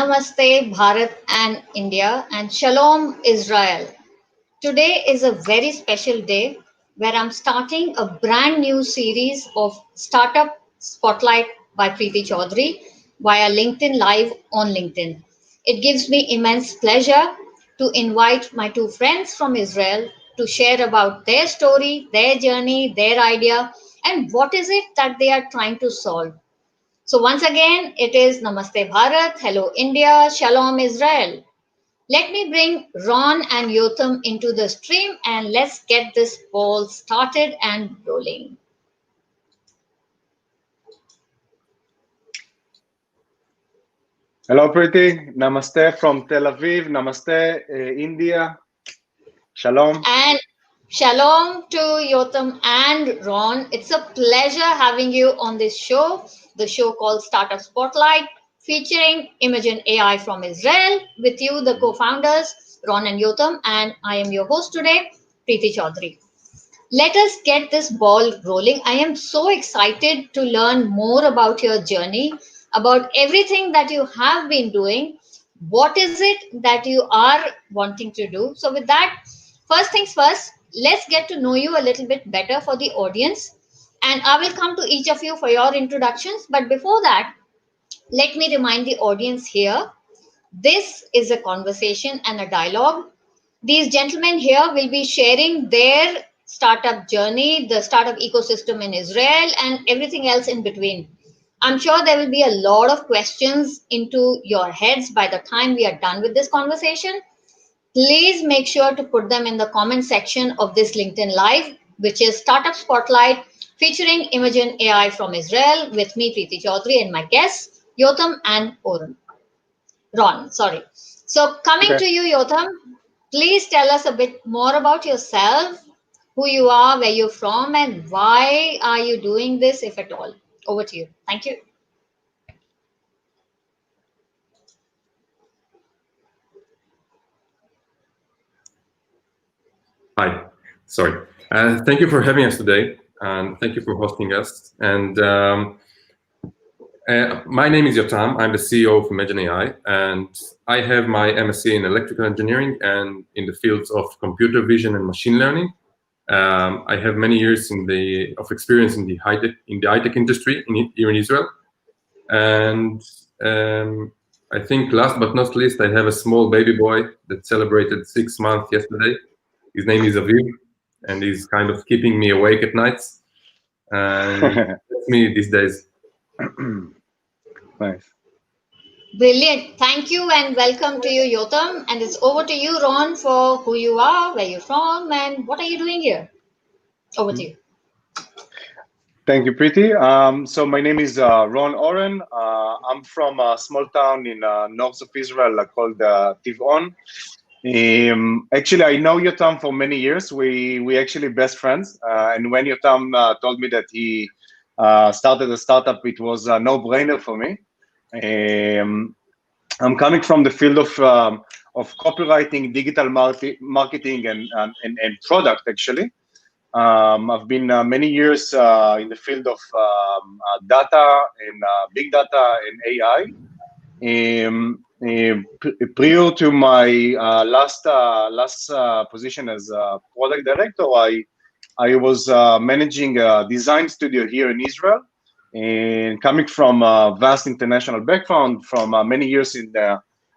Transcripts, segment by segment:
Namaste, Bharat and India, and Shalom, Israel. Today is a very special day where I'm starting a brand new series of Startup Spotlight by Preeti Chaudhary via LinkedIn Live on LinkedIn. It gives me immense pleasure to invite my two friends from Israel to share about their story, their journey, their idea, and what is it that they are trying to solve. So once again, it is Namaste Bharat, hello India, Shalom Israel. Let me bring Ron and Yotam into the stream and let's get this ball started and rolling. Hello, Preeti. Namaste from Tel Aviv. Namaste, India. Shalom. And Shalom to Yotam and Ron. It's a pleasure having you on this show, the show called Startup Spotlight, featuring ImagenAI from Israel, with you, the co-founders, Ron and Yotam, and I am your host today, Preeti Chaudhary. Let us get this ball rolling. I am so excited to learn more about your journey, about everything that you have been doing. What is it that you are wanting to do? So, with that, first things first, let's get to know you a little bit better for the audience. And I will come to each of you for your introductions. But before that, let me remind the audience here this is a conversation and a dialogue. These gentlemen here will be sharing their startup journey, the startup ecosystem in Israel, and everything else in between. I'm sure there will be a lot of questions into your heads by the time we are done with this conversation. Please make sure to put them in the comment section of this LinkedIn Live, which is Startup Spotlight featuring Imogen AI from Israel with me, Preeti Chaudhary, and my guests, Yotam and Oren. Ron, sorry. So coming to you, Yotam, please tell us a bit more about yourself, who you are, where you're from, and why are you doing this, if at all. Over to you. Thank you. Hi, sorry. Thank you for having us today, and thank you for hosting us. And my name is Yotam. I'm the CEO of ImagineAI, and I have my MSc in electrical engineering and in the fields of computer vision and machine learning. I have many years of experience in the high-tech industry here in Israel, and I think last but not least, I have a small baby boy that celebrated 6 months yesterday. His name is Aviv, and he's kind of keeping me awake at nights. And that's me these days. Nice. Brilliant. Thank you and welcome to you, Yotam. And it's over to you, Ron, for who you are, where you're from, and what are you doing here? Over to you. Thank you, Preeti. So my name is Ron Oren. I'm from a small town in north of Israel called Tivon. Actually, I know Yotam for many years. We actually best friends. And when Yotam told me that he started a startup, it was a no-brainer for me. I'm coming from the field of copywriting, digital marketing, and product, actually. I've been many years in the field of data and big data and AI. Prior to my last position as a product director, I was managing a design studio here in Israel, and coming from a vast international background, from many years in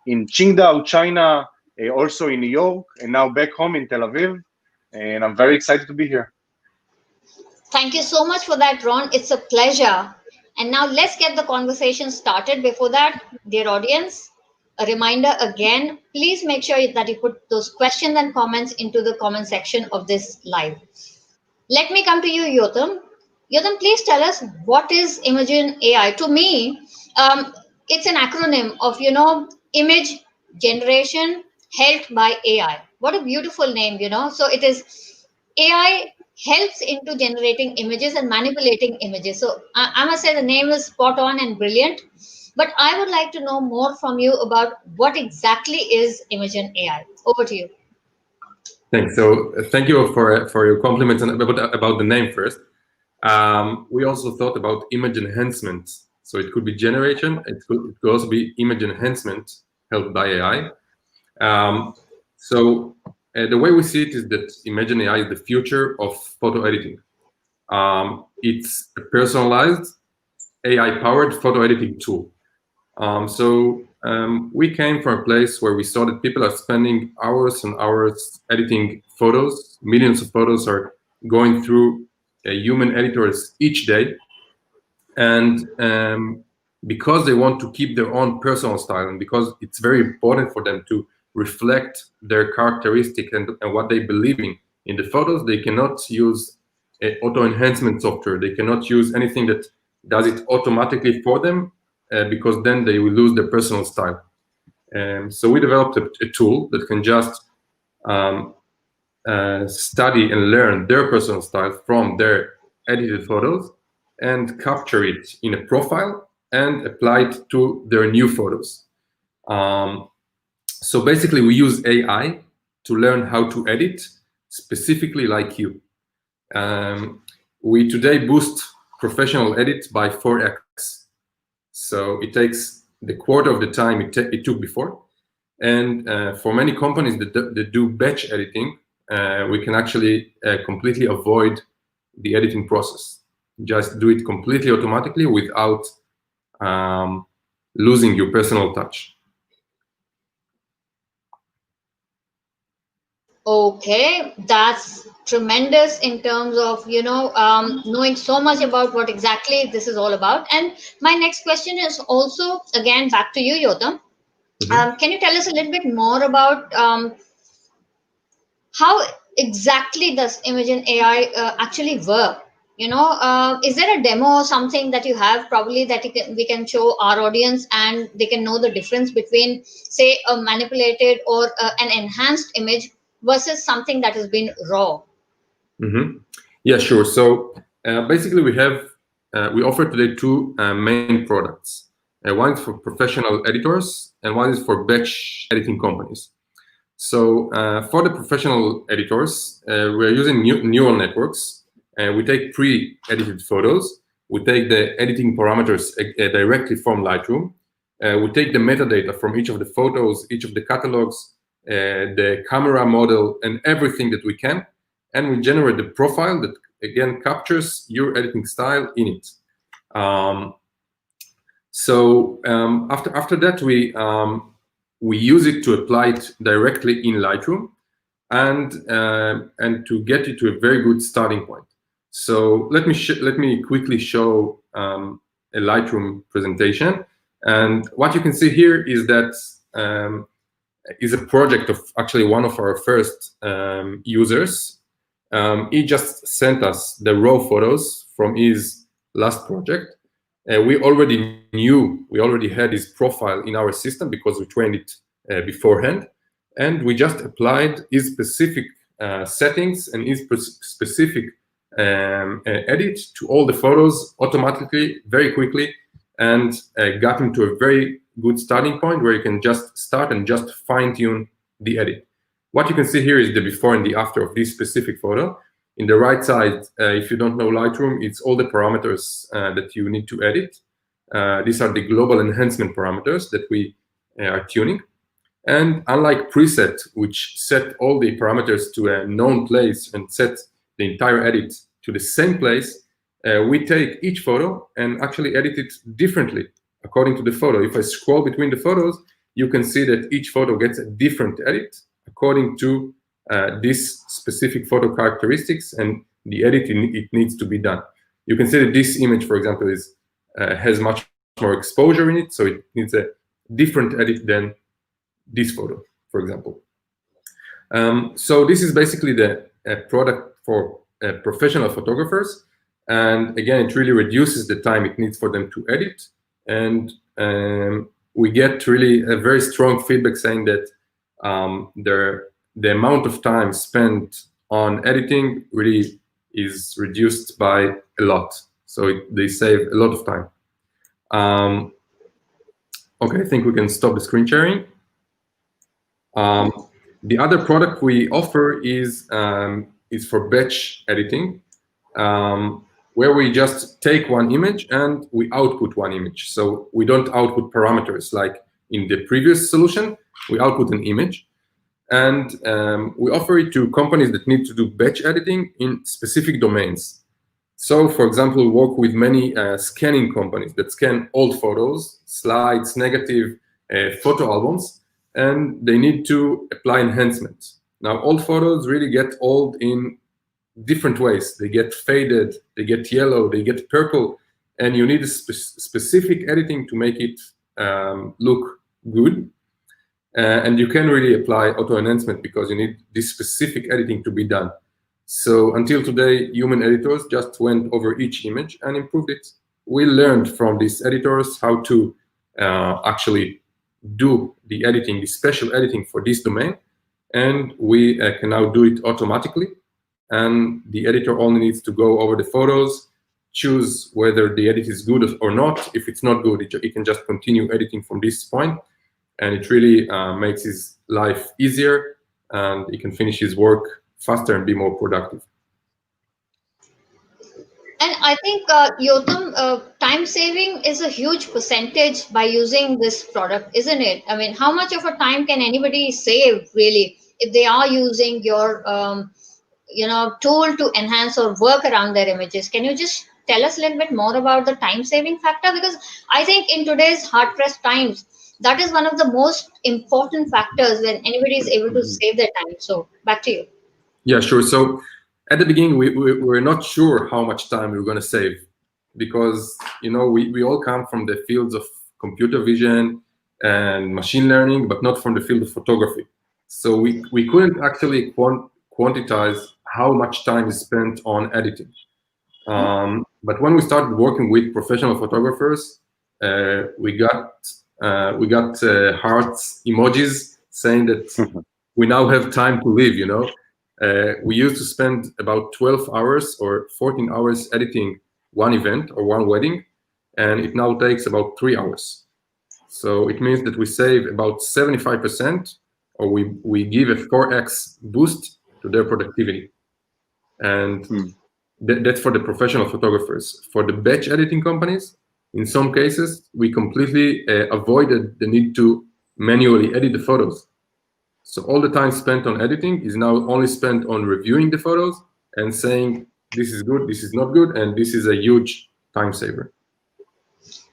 Qingdao, China, also in New York, and now back home in Tel Aviv. And I'm very excited to be here. Thank you so much for that, Ron. It's a pleasure. And now let's get the conversation started. Before that, dear audience, a reminder again, please make sure that you put those questions and comments into the comment section of this live. Let me come to you, Yotam. Yotam, please tell us what is ImageNAI. To me, it's an acronym of, image generation helped by AI. What a beautiful name, So it is AI helps into generating images and manipulating images. So I must say the name is spot on and brilliant. But I would like to know more from you about what exactly is ImageNAI. Over to you. Thanks. So thank you for your compliments and about the name first. We also thought about image enhancement So it could be generation, it could also be image enhancement helped by AI. So the way we see it is that ImagineAI is the future of photo editing. It's a personalized AI-powered photo editing tool. We came from a place where we saw that people are spending hours and hours editing photos. Millions of photos are going through human editors each day. And because they want to keep their own personal style, and because it's very important for them to reflect their characteristic and what they believe in the photos, they cannot use auto enhancement software. They cannot use anything that does it automatically for them, because then they will lose their personal style. So we developed a tool that can just study and learn their personal style from their edited photos and capture it in a profile and apply it to their new photos. So basically, we use AI to learn how to edit specifically like you. We today boost professional edit by 4x. So it takes the quarter of the time it took before. And for many companies that do batch editing, we can actually completely avoid the editing process. Just do it completely automatically without losing your personal touch. Okay, that's tremendous in terms of knowing so much about what exactly this is all about. And my next question is also again back to you, Yotam. Can you tell us a little bit more about how exactly does ImagenAI actually work? Is there a demo or something that you have probably that we can show our audience and they can know the difference between, say, a manipulated or an enhanced image versus something that has been raw? Yeah, sure. So basically, we offer today two main products. One is for professional editors, and one is for batch editing companies. So for the professional editors, we're using neural networks. We take pre-edited photos. We take the editing parameters directly from Lightroom. We take the metadata from each of the photos, each of the catalogs, the camera model, and everything that we can. And we generate the profile that, again, captures your editing style in it. After that, we use it to apply it directly in Lightroom and to get it to a very good starting point. So let me quickly show a Lightroom presentation. And what you can see here is that is a project of actually one of our first users. He just sent us the raw photos from his last project. We already had his profile in our system because we trained it beforehand, and we just applied his specific settings and his specific edit to all the photos automatically, very quickly, and got him to a very good starting point where you can just start and just fine-tune the edit. What you can see here is the before and the after of this specific photo. In the right side, if you don't know Lightroom, it's all the parameters that you need to edit. These are the global enhancement parameters that we are tuning. And unlike preset, which set all the parameters to a known place and set the entire edit to the same place, we take each photo and actually edit it differently according to the photo. If I scroll between the photos, you can see that each photo gets a different edit according to this specific photo characteristics and the edit it needs to be done. You can see that this image, for example, has much more exposure in it, so it needs a different edit than this photo, for example. So this is basically the product for professional photographers, and again, it really reduces the time it needs for them to edit, and we get really a very strong feedback saying that the amount of time spent on editing really is reduced by a lot. So they save a lot of time. Okay, I think we can stop the screen sharing. The other product we offer is for batch editing. where we just take one image and we output one image. So we don't output parameters like in the previous solution. We output an image, and we offer it to companies that need to do batch editing in specific domains. So, for example, we work with many scanning companies that scan old photos, slides, negative, photo albums, and they need to apply enhancements. Now, old photos really get old in different ways. They get faded, they get yellow, they get purple, and you need a specific editing to make it look good. And you can really apply auto enhancement because you need this specific editing to be done. So until today, human editors just went over each image and improved it. We learned from these editors how to actually do the editing, the special editing for this domain, and we can now do it automatically. And the editor only needs to go over the photos, choose whether the edit is good or not. If it's not good, it can just continue editing from this point, and it really makes his life easier, and he can finish his work faster and be more productive. And I think, Yotam, time saving is a huge percentage by using this product, isn't it? I mean, how much of a time can anybody save really if they are using your, tool to enhance or work around their images? Can you just tell us a little bit more about the time saving factor? Because I think in today's hard pressed times, that is one of the most important factors when anybody is able to save their time. So back to you. Yeah, sure. So at the beginning, we were not sure how much time we were going to save because, we all come from the fields of computer vision and machine learning, but not from the field of photography. So we couldn't actually quantize how much time is spent on editing. But when we started working with professional photographers, we got hearts emojis saying that we now have time to live. We used to spend about 12 hours or 14 hours editing one event or one wedding, and it now takes about 3 hours. So it means that we save about 75%, or we give a 4x boost to their productivity. And that's for the professional photographers. For the batch editing companies, in some cases, we completely avoided the need to manually edit the photos. So all the time spent on editing is now only spent on reviewing the photos and saying, this is good, this is not good, and this is a huge time saver.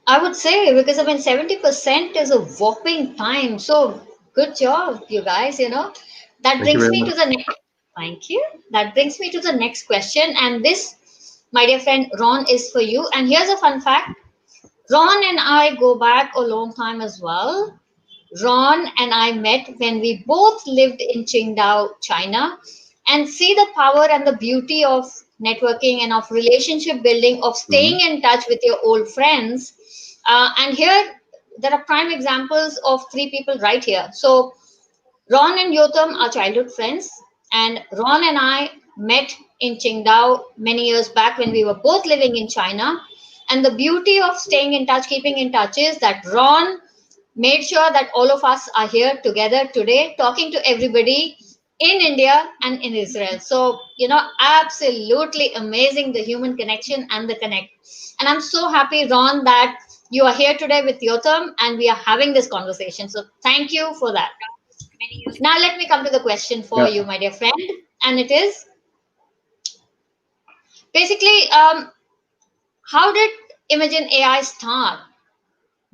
I would say, because I mean, 70% is a whopping time. So good job, you guys. That brings me to the next. Thank you. That brings me to the next question. And this, my dear friend Ron, is for you. And here's a fun fact. Ron and I go back a long time as well. Ron and I met when we both lived in Qingdao, China, and see the power and the beauty of networking and of relationship building, of staying in touch with your old friends. And here, there are prime examples of three people right here. So, Ron and Yotam are childhood friends, and Ron and I met in Qingdao many years back when we were both living in China. And the beauty of staying in touch, keeping in touch, is that Ron made sure that all of us are here together today talking to everybody in India and in Israel. So, absolutely amazing, the human connection and the connect. And I'm so happy, Ron, that you are here today with Yotam and we are having this conversation. So thank you for that. Now let me come to the question for you, my dear friend. And it is basically, how did ImagenAI start?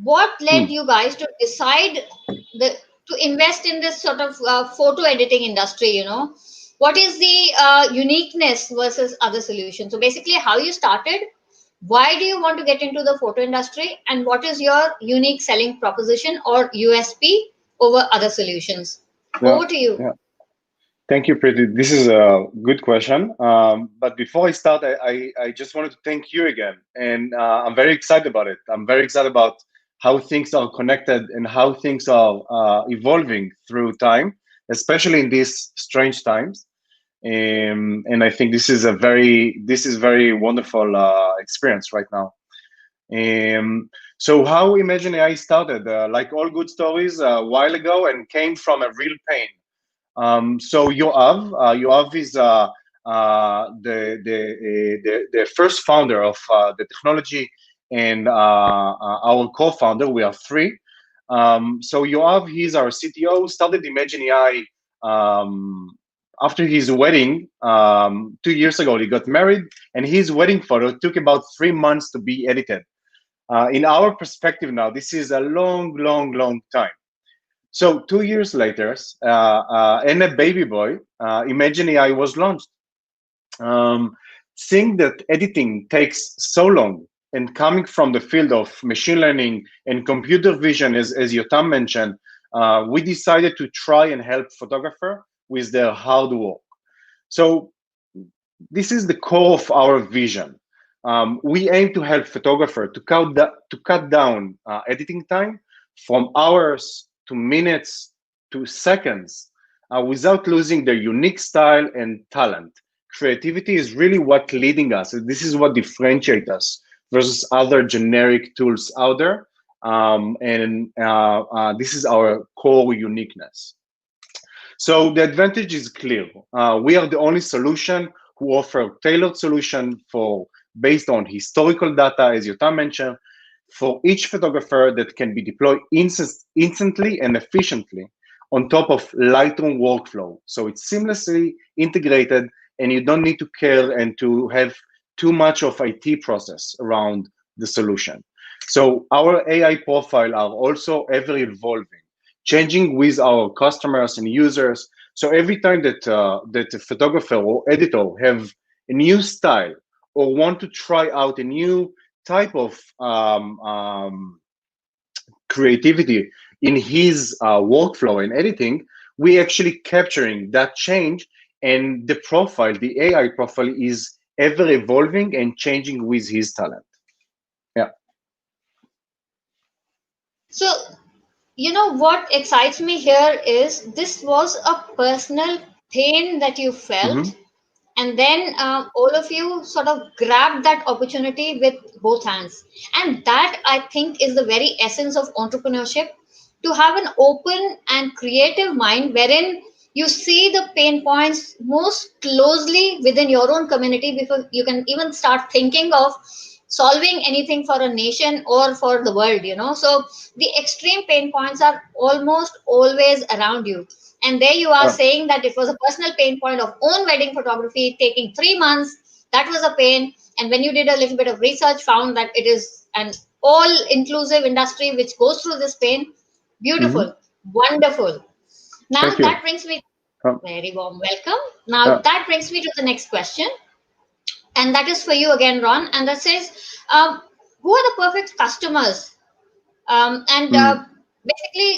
What led you guys to decide to invest in this sort of photo editing industry? What is the uniqueness versus other solutions? So basically, how you started, why do you want to get into the photo industry, and what is your unique selling proposition or USP over other solutions? Over to you. Yeah. Thank you, Preeti. This is a good question. But before I start, I just wanted to thank you again. And I'm very excited about it. I'm very excited about how things are connected and how things are evolving through time, especially in these strange times. And I think this is very wonderful experience right now. So how ImageNAI started, like all good stories, a while ago, and came from a real pain. So Yoav is the first founder of the technology, and our co-founder. We are three. So Yoav, he's our CTO, started ImagineAI after his wedding 2 years ago. He got married, and his wedding photo took about 3 months to be edited. In our perspective now, this is a long time. So 2 years later, and a baby boy, ImagineAI was launched. Seeing that editing takes so long, and coming from the field of machine learning and computer vision, as Yotam mentioned, we decided to try and help photographer with their hard work. So this is the core of our vision. We aim to help photographer to cut down editing time from hours to minutes to seconds, without losing their unique style and talent. Creativity is really what leading us. This is what differentiates us versus other generic tools out there. And this is our core uniqueness. So the advantage is clear. We are the only solution who offer tailored solution for based on historical data, as Yotam mentioned, for each photographer that can be deployed instantly and efficiently on top of Lightroom workflow. So it's seamlessly integrated, and you don't need to care and to have too much of IT process around the solution. So our AI profile are also ever evolving, changing with our customers and users. So every time that that a photographer or editor have a new style or want to try out a new type of creativity in his workflow and editing, we actually capturing that change, and the profile, the AI profile, is ever evolving and changing with his talent. Yeah. So, you know what excites me here is this was a personal pain that you Mm-hmm. felt, and then all of you sort of grabbed that opportunity with both hands. And that, I think, is the very essence of entrepreneurship, to have an open and creative mind wherein you see the pain points most closely within your own community before you can even start thinking of solving anything for a nation or for the world, so the extreme pain points are almost always around you. And there you are Yeah. saying that it was a personal pain point of own wedding photography taking 3 months. That was a pain. And when you did a little bit of research, found that it is an all inclusive industry which goes through this pain. Mm-hmm. Beautiful. Wonderful. Now Thank you. that brings me, Um, very warm welcome. Now uh, that brings me to the next question. And that is for you again, Ron. And that says, who are the perfect customers, and mm, basically,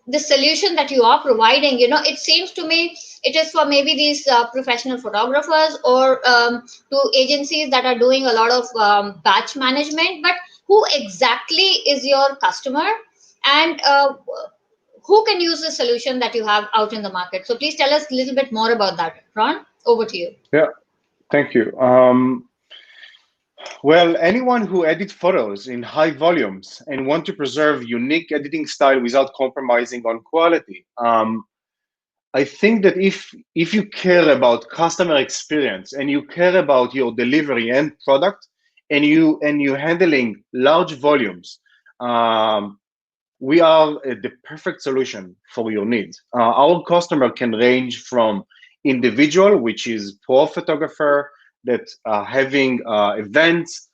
the solution that you are providing, it seems to me it is for maybe these professional photographers, or to agencies that are doing a lot of batch management. But who exactly is your customer, and who can use the solution that you have out in the market? So please tell us a little bit more about that, Ron. Over to you. yeah. Thank you. Well, anyone who edits photos in high volumes and want to preserve unique editing style without compromising on quality. I think that if you care about customer experience and you care about your delivery and product, and you handling large volumes, um, we are the perfect solution for your needs. Our customer can range from individual, which is pro photographer that having events,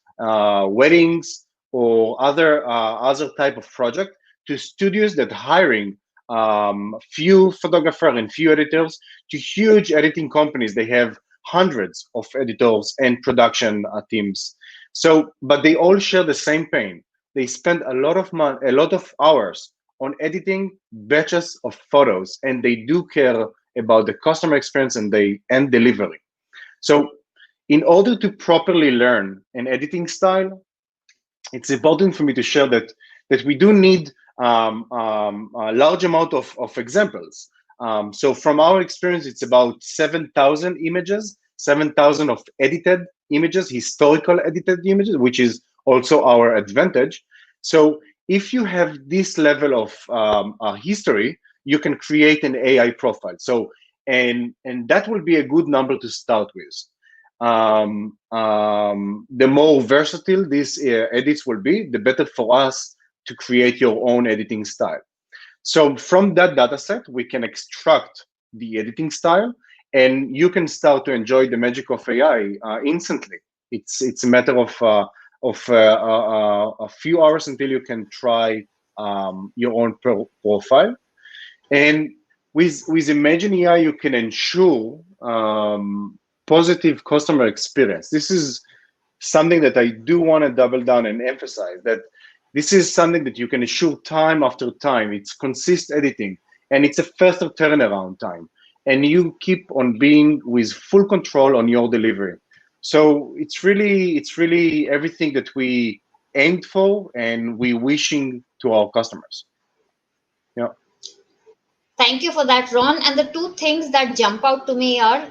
weddings, or other type of project, to studios that hiring few photographer and few editors, to huge editing companies. They have hundreds of editors and production teams. So, but they all share the same pain. They spend a lot of money, a lot of hours on editing batches of photos, and they do care about the customer experience and delivery. So in order to properly learn an editing style, it's important for me to share that we do need a large amount of examples. So from our experience, it's about 7,000 images, 7,000 of edited images, historical edited images, which is also our advantage. So if you have this level of history, you can create an AI profile. So and that will be a good number to start with. The more versatile these edits will be, the better for us to create your own editing style. So from that data set, we can extract the editing style, and you can start to enjoy the magic of AI instantly. It's a matter of a few hours until you can try your own profile. And with ImagineAI, you can ensure positive customer experience. This is something that I do want to double down and emphasize, that this is something that you can ensure time after time. It's consistent editing, and it's a faster turnaround time. And you keep on being with full control on your delivery. So it's really everything that we aimed for and we wishing to our customers. Yeah. Thank you for that, Ron. And the two things that jump out to me are,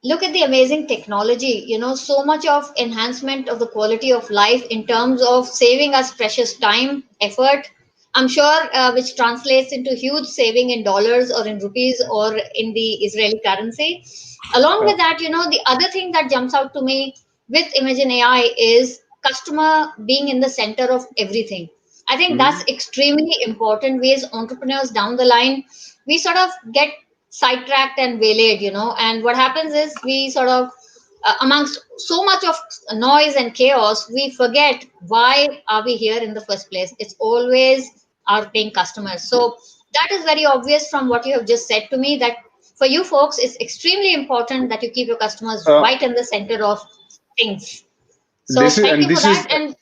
look at the amazing technology, so much of enhancement of the quality of life in terms of saving us precious time, effort. I'm sure which translates into huge saving in dollars or in rupees or in the Israeli currency. Along with that, the other thing that jumps out to me with ImageNAI is customer being in the center of everything. I think that's extremely important. We as entrepreneurs down the line, we sort of get sidetracked and waylaid, and what happens is we sort of, amongst so much of noise and chaos, we forget why are we here in the first place. It's always our paying customers. So that is very obvious from what you have just said to me, that for you folks, it's extremely important that you keep your customers right in the center of things. So This is thank and you for this is that. And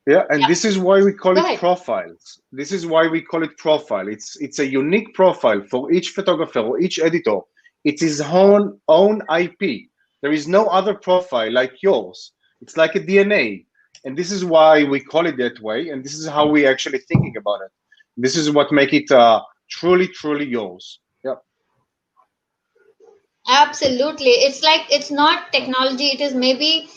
Yeah, and yeah, this is why we call go it ahead. profiles. This is why we call it profile. It's a unique profile for each photographer or each editor. It's his own IP. There is no other profile like yours. It's like a DNA. And this is why we call it that way. And this is how we actually thinking about it. This is what make it truly, truly yours. Yeah. Absolutely. It's like, it's not technology, it is maybe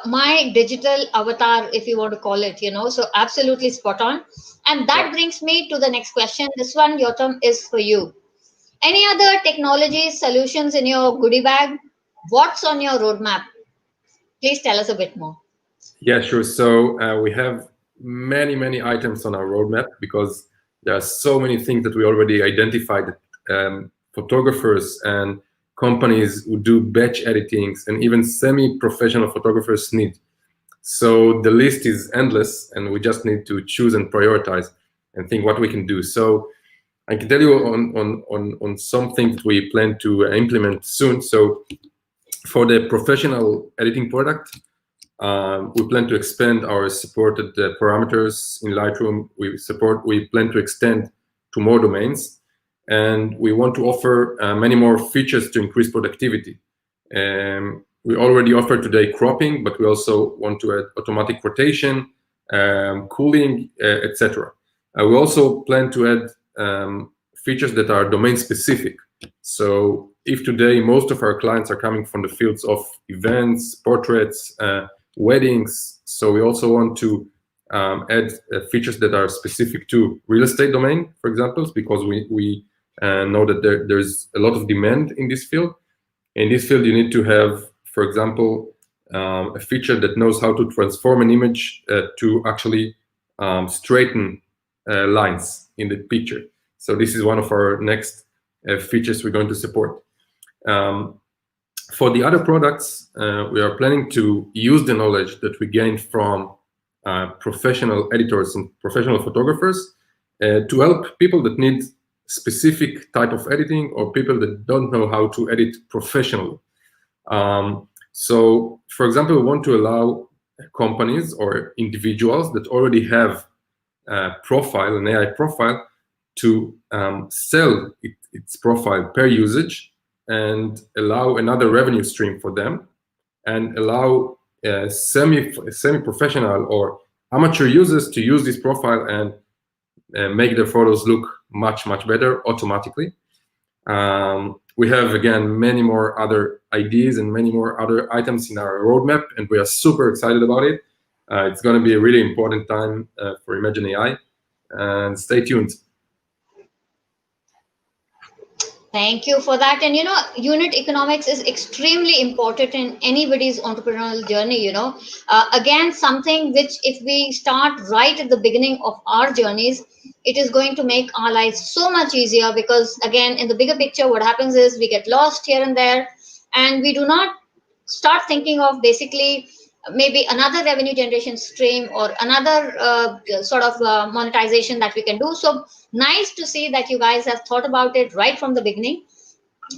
my digital avatar, if you want to call it, So absolutely spot on. And that Yeah. brings me to the next question. This one, Yotam, is for you. Any other technology solutions in your goodie bag? What's on your roadmap? Please tell us a bit more. Yeah, sure. So we have many items on our roadmap because there are so many things that we already identified that photographers and companies who do batch editings and even semi-professional photographers need. So the list is endless, and we just need to choose and prioritize and think what we can do. So I can tell you on something that we plan to implement soon. So for the professional editing product, we plan to expand our supported parameters in Lightroom. We plan to extend to more domains, and we want to offer many more features to increase productivity. We already offer today cropping, but we also want to add automatic rotation, cooling, etc. We also plan to add features that are domain specific. So if today most of our clients are coming from the fields of events, portraits, weddings, so we also want to add features that are specific to real estate domain, for example, because we know that there's a lot of demand in this field. In this field, you need to have, for example, a feature that knows how to transform an image to actually straighten lines in the picture. So this is one of our next features we're going to support. For the other products, we are planning to use the knowledge that we gained from professional editors and professional photographers to help people that need specific type of editing or people that don't know how to edit professionally. So, for example, we want to allow companies or individuals that already have a profile, an AI profile, to sell its profile per usage and allow another revenue stream for them, and allow semi-professional or amateur users to use this profile and make their photos look much better automatically. We have, again, many more other ideas and many more other items in our roadmap, and we are super excited about it. It's going to be a really important time for ImagineAI, and stay tuned. Thank you for that. And unit economics is extremely important in anybody's entrepreneurial journey. Again, something which, if we start right at the beginning of our journeys, it is going to make our lives so much easier. Because, again, in the bigger picture, what happens is we get lost here and there, and we do not start thinking of basically maybe another revenue generation stream or another sort of monetization that we can do. So nice to see that you guys have thought about it right from the beginning.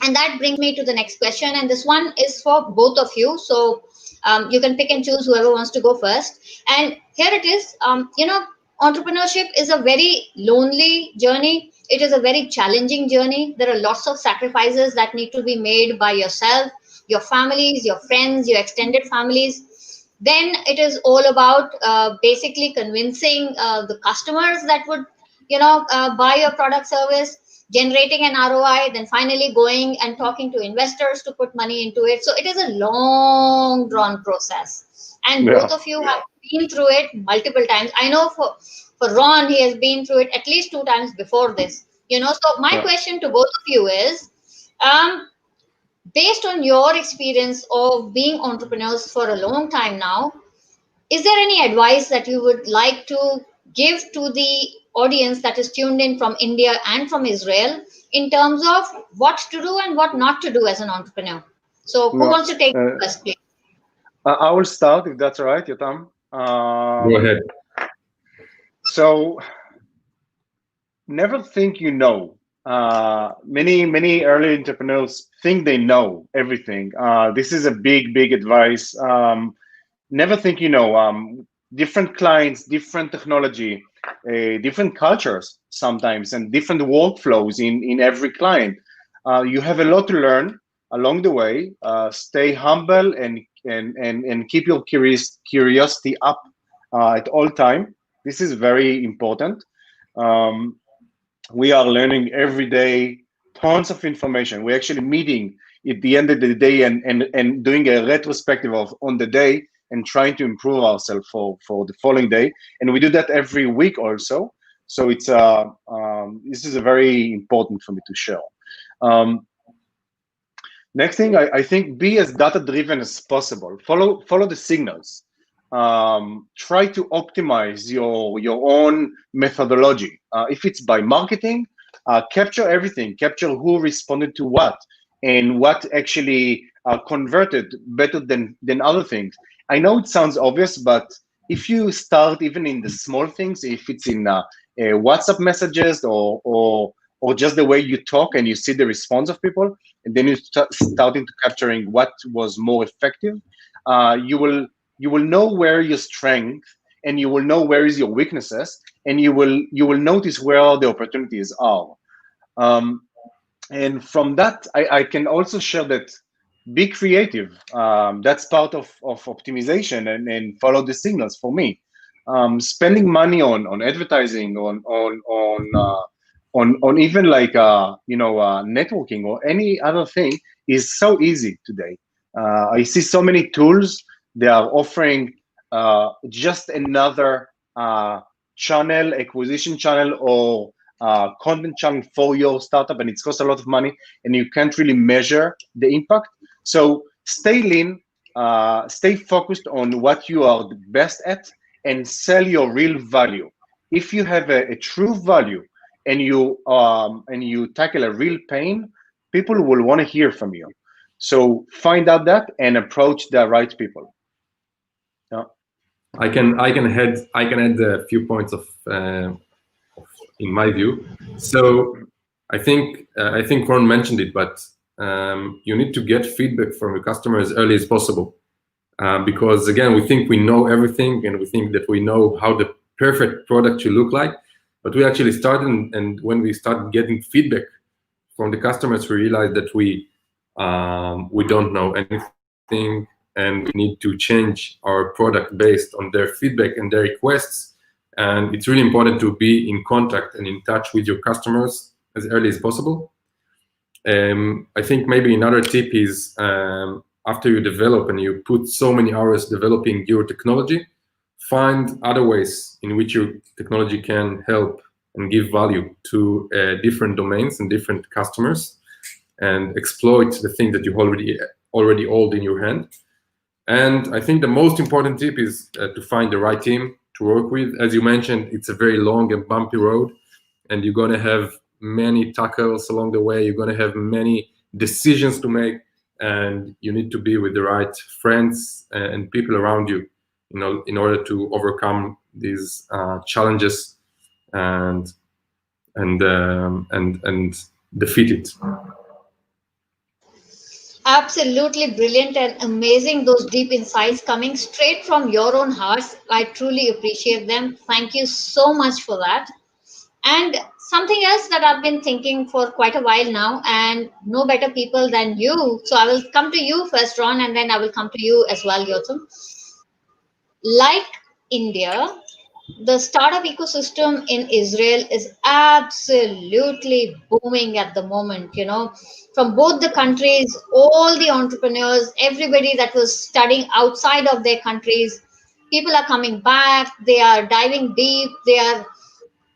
And that brings me to the next question, and this one is for both of you. So you can pick and choose whoever wants to go first. And here it is. Entrepreneurship is a very lonely journey. It is a very challenging journey. There are lots of sacrifices that need to be made by yourself, your families, your friends, your extended families. Then it is all about basically convincing the customers that would buy your product service, generating an ROI, then finally going and talking to investors to put money into it. So it is a long drawn process, and Yeah. both of you have been through it multiple times. I know for Ron, he has been through it at least 2 times before this. So my Yeah. question to both of you is, um, based on your experience of being entrepreneurs for a long time now, is there any advice that you would like to give to the audience that is tuned in from India and from Israel in terms of what to do and what not to do as an entrepreneur? So, who No, wants to take uh, it first, please? I will start if that's all right, Yotam. Go ahead. So never think you know. Many early entrepreneurs think they know everything. This is a big advice. Never think you know. Different clients, different technology, different cultures sometimes, and different workflows in every client. You have a lot to learn along the way. Stay humble and keep your curiosity up at all time. This is very important. Um, we are learning every day tons of information. We're actually meeting at the end of the day and doing a retrospective of on the day and trying to improve ourselves for the following day. And we do that every week also. So it's this is a very important for me to share. Um, Next thing, I think be as data driven as possible. Follow the signals. Try to optimize your own methodology. If it's by marketing, capture everything. Capture who responded to what and what actually converted better than other things. I know it sounds obvious, but if you start even in the small things, if it's in WhatsApp messages or just the way you talk and you see the response of people, and then you starting to capturing what was more effective, you will know where your strength and you will know where is your weaknesses, and you will notice where the opportunities are. Um, and from that, I can also share that be creative. That's part of optimization and follow the signals for me. Spending money on advertising, on even like networking or any other thing is so easy today. I see so many tools they are offering just another channel, acquisition channel, or content channel for your startup, and it's cost a lot of money, and you can't really measure the impact. So stay lean, stay focused on what you are the best at, and sell your real value. If you have a true value and you tackle a real pain, people will want to hear from you. So find out that and approach the right people. Yeah. I can add a few points of in my view. So I think Ron mentioned it, but you need to get feedback from your customer as early as possible, because again, we think we know everything and we think that we know how the perfect product should look like, but we actually started, and when we started getting feedback from the customers, we realized that we don't know anything, and we need to change our product based on their feedback and their requests. And it's really important to be in contact and in touch with your customers as early as possible. I think maybe another tip is after you develop and you put so many hours developing your technology, find other ways in which your technology can help and give value to different domains and different customers. and exploit the thing that you already hold in your hand. And I think the most important tip is to find the right team to work with. As you mentioned, it's a very long and bumpy road, and you're going to have many tackles along the way. You're going to have many decisions to make, and you need to be with the right friends and people around you, in order to overcome these challenges and defeat it. Absolutely brilliant and amazing, those deep insights coming straight from your own hearts. I truly appreciate them. Thank you so much for that. And something else that I've been thinking for quite a while now, and no better people than you. So I will come to you first, Ron, and then I will come to you as well, Yotam. Like India, the startup ecosystem in Israel is absolutely booming at the moment. From both the countries, all the entrepreneurs, everybody that was studying outside of their countries, people are coming back, they are diving deep, they are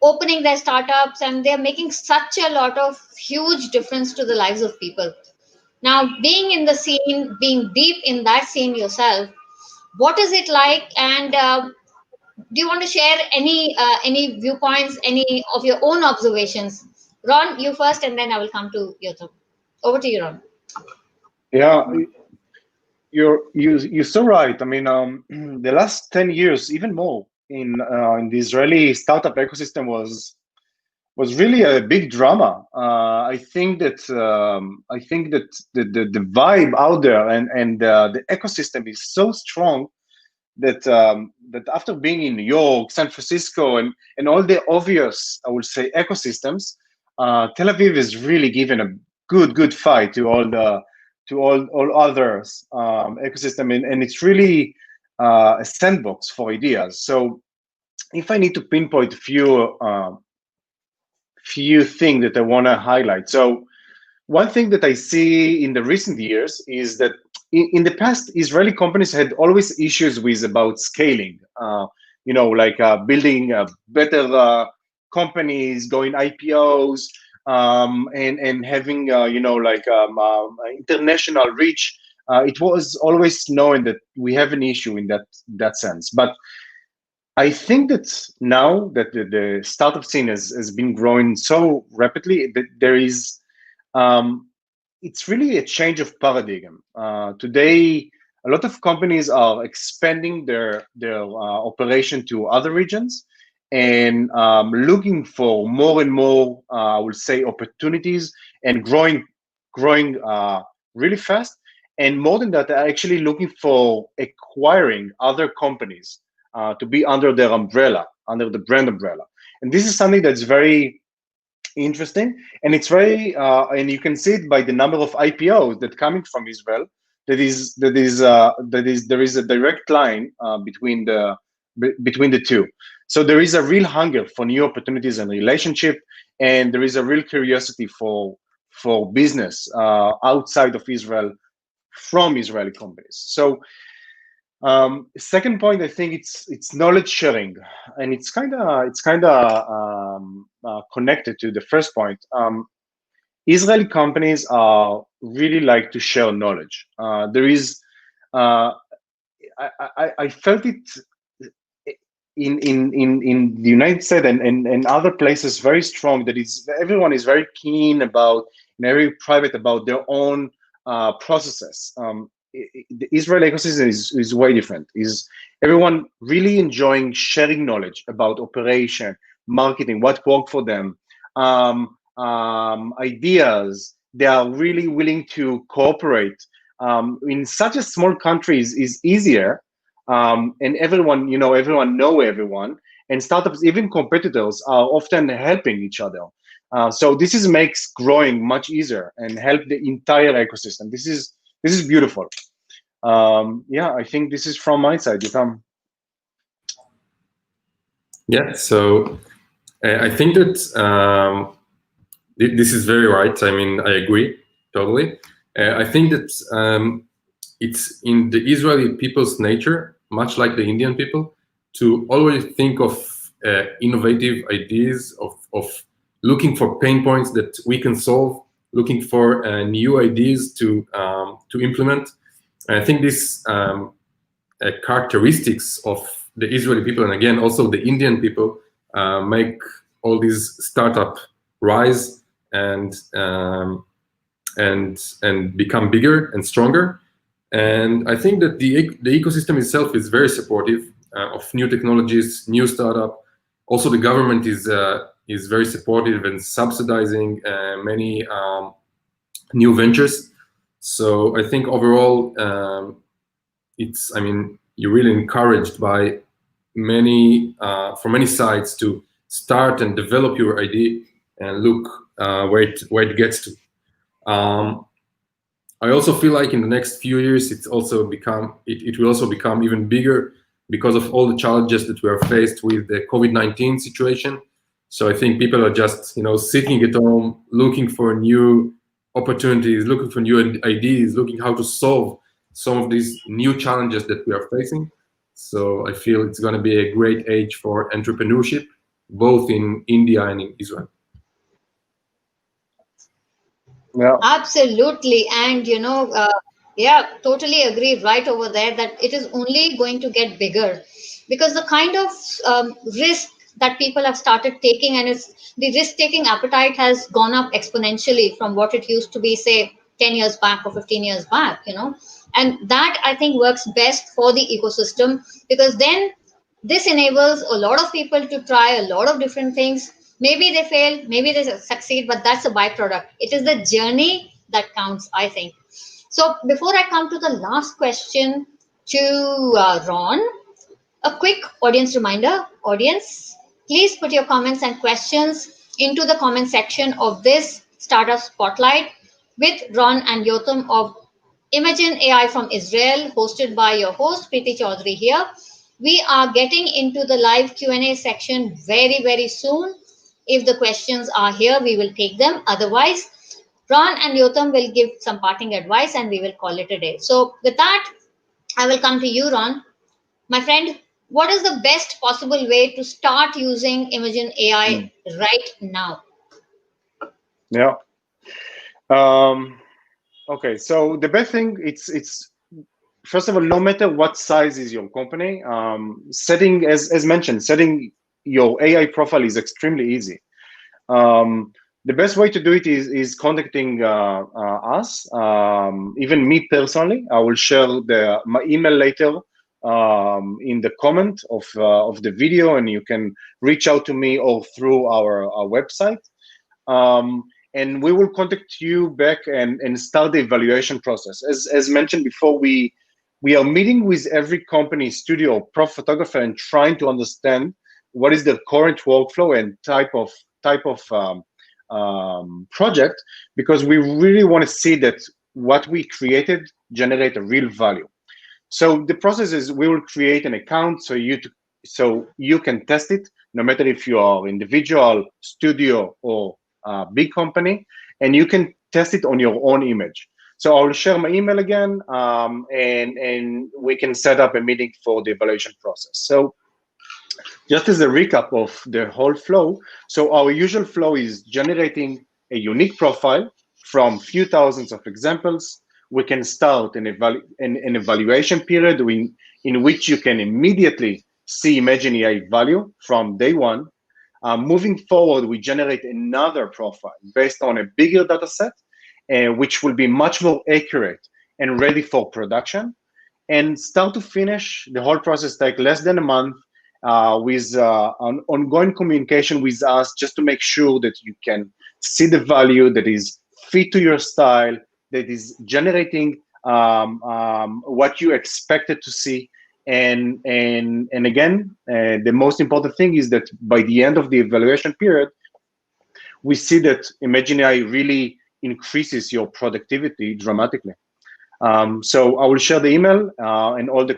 opening their startups, and they're making such a lot of huge difference to the lives of people. Now, being in the scene, being deep in that scene yourself, what is it like? And do you want to share any viewpoints, any of your own observations? Ron, you first, and then I will come to Yotam. Over to you, Ron. Yeah, you're so right. I mean, the last 10 years, even more in the Israeli startup ecosystem was really a big drama. I think that the vibe out there and the ecosystem is so strong that after being in New York, San Francisco, and all the obvious, I would say, ecosystems, Tel Aviv is really given a good fight to all others ecosystem, and it's really a sandbox for ideas. So if I need to pinpoint a few things that I want to highlight. So one thing that I see in the recent years is that in the past, Israeli companies had always issues with about scaling. Like building better companies, going IPOs, and having international reach. It was always known that we have an issue in that sense. But I think that now that the startup scene has been growing so rapidly, that there is it's really a change of paradigm. Today, a lot of companies are expanding their operation to other regions and looking for more and more, I would say, opportunities and growing really fast. And more than that, they're actually looking for acquiring other companies to be under their umbrella, under the brand umbrella. And this is something that's very interesting, and it's very and you can see it by the number of IPOs that coming from Israel. There is a direct line between the two. So there is a real hunger for new opportunities and relationship, and there is a real curiosity for business outside of Israel from Israeli companies. So second point, I think it's knowledge sharing, and it's kind of connected to the first point. Israeli companies are really like to share knowledge. There is, I felt it in the United States and other places very strong, that everyone is very keen about, very private about their own processes. The Israeli ecosystem is way different. Is everyone really enjoying sharing knowledge about operation, marketing, what worked for them, ideas? They are really willing to cooperate. In such a small country is easier, and everyone know everyone, and startups, even competitors, are often helping each other. So this makes growing much easier and help the entire ecosystem. This is beautiful. Yeah, I think this is from my side, Yotam. Yeah, so I think that this is very right. I mean, I agree totally. I think that it's in the Israeli people's nature, much like the Indian people, to always think of innovative ideas, of looking for pain points that we can solve looking for new ideas to implement. And I think this characteristics of the Israeli people, and again also the Indian people, make all these startup rise and become bigger and stronger. And I think that the ecosystem itself is very supportive of new technologies, new startup. Also, the government is very supportive and subsidizing many new ventures. So I think overall, you're really encouraged by many from many sides to start and develop your idea and look where it gets to. I also feel like in the next few years, it will also become even bigger because of all the challenges that we are faced with the COVID-19 situation. So I think people are just sitting at home, looking for new opportunities, looking for new ideas, looking how to solve some of these new challenges that we are facing. So I feel it's going to be a great age for entrepreneurship, both in India and in Israel. Yeah. Absolutely. And, yeah, totally agree right over there that it is only going to get bigger because the kind of risk that people have started taking and the risk taking appetite has gone up exponentially from what it used to be, say, 10 years back or 15 years back. And that I think works best for the ecosystem because then this enables a lot of people to try a lot of different things. Maybe they fail, maybe they succeed, but that's a byproduct. It is the journey that counts, I think. So before I come to the last question to Ron, a quick audience reminder. Audience, please put your comments and questions into the comment section of this startup spotlight with Ron and Yotam of ImagineAI from Israel, hosted by your host Preeti Chaudhary here. We are getting into the live Q&A section very, very soon. If the questions are here, we will take them. Otherwise, Ron and Yotam will give some parting advice and we will call it a day. So with that, I will come to you, Ron. My friend, what is the best possible way to start using ImagineAI right now? Yeah. Okay. So the best thing, it's first of all, no matter what size is your company, setting, as mentioned, setting your AI profile is extremely easy. The best way to do it is contacting us. Even me personally, I will share my email later in the comment of the video, and you can reach out to me or through our website. And we will contact you back and start the evaluation process. As mentioned before, we are meeting with every company, studio, pro photographer, and trying to understand what is the current workflow and type of project, because we really want to see that what we created generate a real value. So the process is we will create an account so you can test it, no matter if you are individual, studio, or big company, and you can test it on your own image. So I'll share my email again, and we can set up a meeting for the evaluation process. So just as a recap of the whole flow, so our usual flow is generating a unique profile from few thousands of examples. We can start an evaluation period in which you can immediately see ImagineAI value from day one. Moving forward, we generate another profile based on a bigger data set, which will be much more accurate and ready for production. And start to finish, the whole process takes less than a month, with an ongoing communication with us, just to make sure that you can see the value that is fit to your style, that is generating what you expected to see. And again, the most important thing is that by the end of the evaluation period, we see that ImagineAI really increases your productivity dramatically. So I will share the email and all the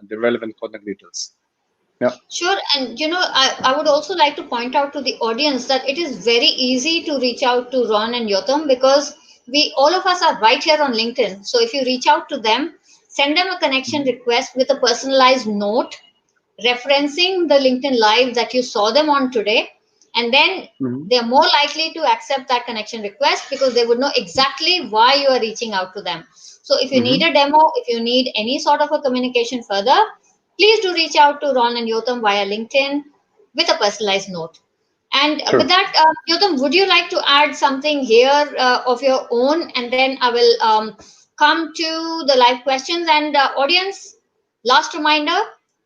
the relevant contact details. Yeah. Sure. And, I would also like to point out to the audience that it is very easy to reach out to Ron and Yotam because all of us are right here on LinkedIn. So if you reach out to them, send them a connection request with a personalized note referencing the LinkedIn Live that you saw them on today. and then they're more likely to accept that connection request because they would know exactly why you are reaching out to them. So if you need a demo, if you need any sort of a communication further, please do reach out to Ron and Yotam via LinkedIn with a personalized note. And with that, Yotam, would you like to add something here of your own? And then I will come to the live questions. And audience, last reminder,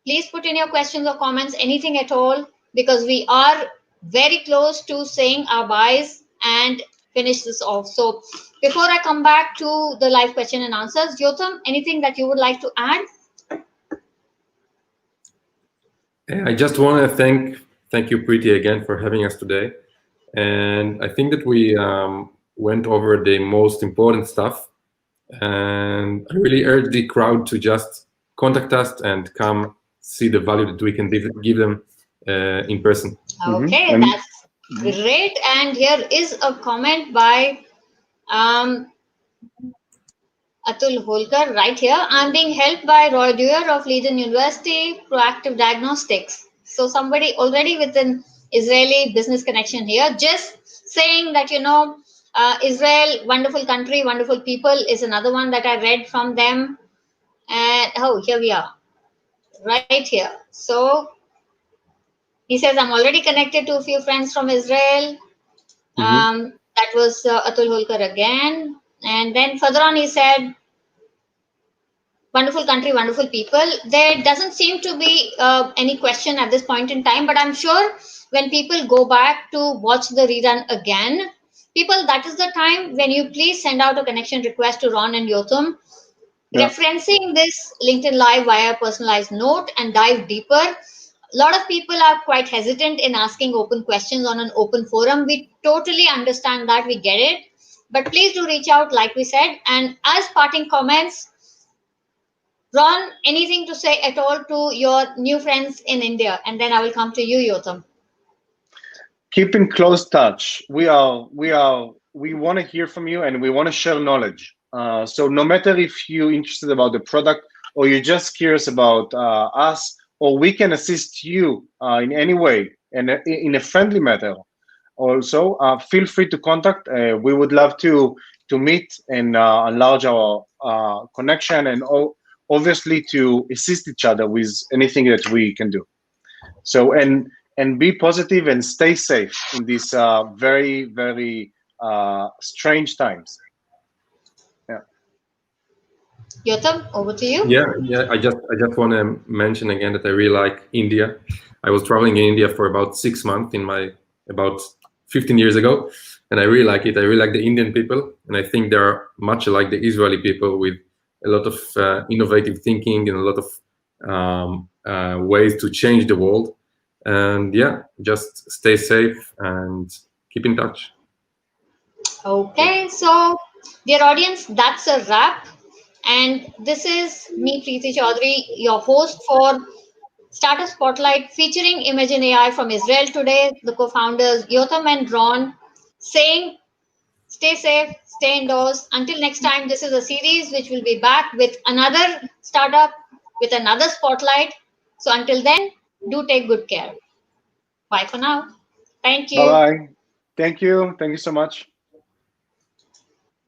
please put in your questions or comments, anything at all, because we are very close to saying our buys and finish this off. So before I come back to the live question and answers, Yotam, anything that you would like to add? I just want to thank you, Preeti, again for having us today. And I think that we went over the most important stuff. And I really urge the crowd to just contact us and come see the value that we can give them in person. Okay, that's great. And here is a comment by Atul Holkar right here. I'm being helped by Roy Dewar of Leiden University, Proactive Diagnostics. So somebody already with an Israeli business connection here, just saying that, Israel, wonderful country, wonderful people is another one that I read from them. And oh, here we are, right here. So he says, I'm already connected to a few friends from Israel. That was Atul Holkar again. And then further on, he said, wonderful country, wonderful people. There doesn't seem to be any question at this point in time, but I'm sure when people go back to watch the rerun again, people, that is the time when you please send out a connection request to Ron and Yotam, referencing this LinkedIn Live via personalized note and dive deeper. A lot of people are quite hesitant in asking open questions on an open forum. We totally understand that, we get it. But please do reach out, like we said. And as parting comments, Ron, anything to say at all to your new friends in India? And then I will come to you, Yotam. Keep in close touch. We want to hear from you, and we want to share knowledge. So no matter if you're interested about the product or you're just curious about us, or we can assist you in any way and in a friendly manner. Also, feel free to contact. We would love to meet and enlarge our connection, and obviously to assist each other with anything that we can do. So and be positive and stay safe in these very, very strange times. Yeah. Yotam, over to you. Yeah. I just want to mention again that I really like India. I was traveling in India for about 6 months about 15 years ago, and I really like it. I really like the Indian people, and I think they are much like the Israeli people with a lot of innovative thinking and a lot of ways to change the world. And yeah, just stay safe and keep in touch. Okay, so dear audience, that's a wrap. And this is me, Preeti Chaudhary, your host for Startup Spotlight featuring ImagineAI from Israel today, the co-founders Yotam and Ron, saying stay safe, stay indoors. Until next time, this is a series which will be back with another startup, with another spotlight. So until then, do take good care. Bye for now. Thank you. Bye bye. Thank you. Thank you so much.